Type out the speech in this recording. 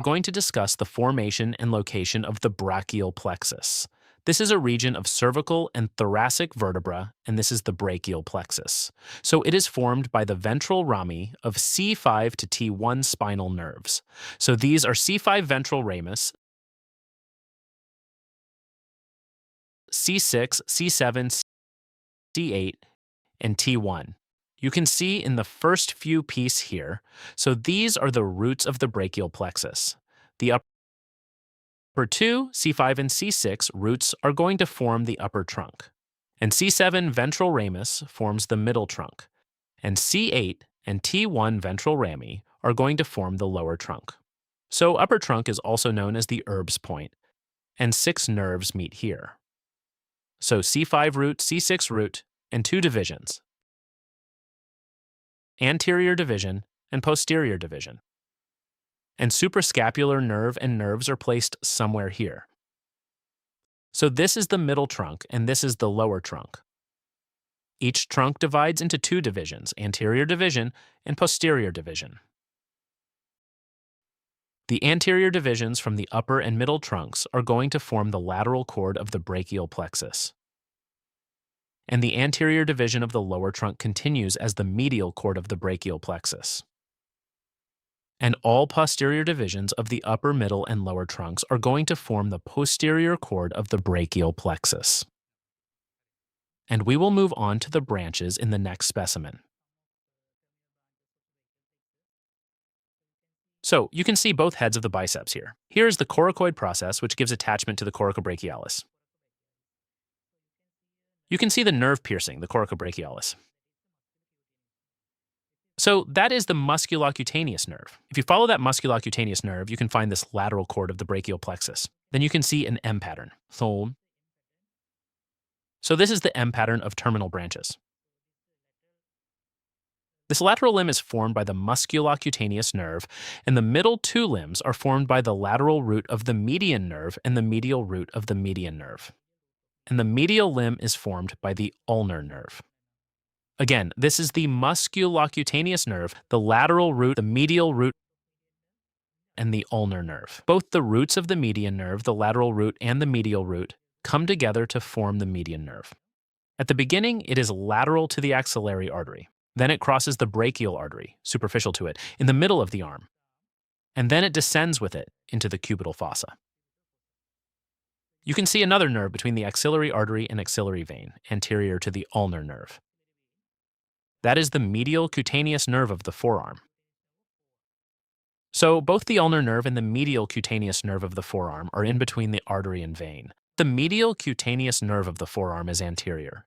going to discuss the formation and location of the brachial plexus. This is a region of cervical and thoracic vertebra, and this is the brachial plexus. So it is formed by the ventral rami of C5 to T1 spinal nerves. So these are C5 ventral ramus, C6, C7, C8, and T1. You can see in the first few pieces here, so these are the roots of the brachial plexus. The upper two, C5 and C6 roots are going to form the upper trunk, and C7 ventral ramus forms the middle trunk, and C8 and T1 ventral rami are going to form the lower trunk. So upper trunk is also known as the Erb's point, and 6 nerves meet here. So C5 root, C6 root, and 2 divisions: anterior division and posterior division. And suprascapular nerve and nerves are placed somewhere here. So this is the middle trunk and this is the lower trunk. Each trunk divides into 2 divisions, anterior division and posterior division. The anterior divisions from the upper and middle trunks are going to form the lateral cord of the brachial plexus. And the anterior division of the lower trunk continues as the medial cord of the brachial plexus. And all posterior divisions of the upper, middle, and lower trunks are going to form the posterior cord of the brachial plexus. And we will move on to the branches in the next specimen. So you can see both heads of the biceps here. Here is the coracoid process, which gives attachment to the coracobrachialis. You can see the nerve piercing the coracobrachialis. So that is the musculocutaneous nerve. If you follow that musculocutaneous nerve, you can find this lateral cord of the brachial plexus. Then you can see an M pattern. So this is the M pattern of terminal branches. This lateral limb is formed by the musculocutaneous nerve, and the middle 2 limbs are formed by the lateral root of the median nerve and the medial root of the median nerve. And the medial limb is formed by the ulnar nerve. Again, this is the musculocutaneous nerve, the lateral root, the medial root, and the ulnar nerve. Both the roots of the median nerve, the lateral root, and the medial root come together to form the median nerve. At the beginning, it is lateral to the axillary artery. Then it crosses the brachial artery, superficial to it, in the middle of the arm. And then it descends with it into the cubital fossa. You can see another nerve between the axillary artery and axillary vein, anterior to the ulnar nerve. That is the medial cutaneous nerve of the forearm. So both the ulnar nerve and the medial cutaneous nerve of the forearm are in between the artery and vein. The medial cutaneous nerve of the forearm is anterior.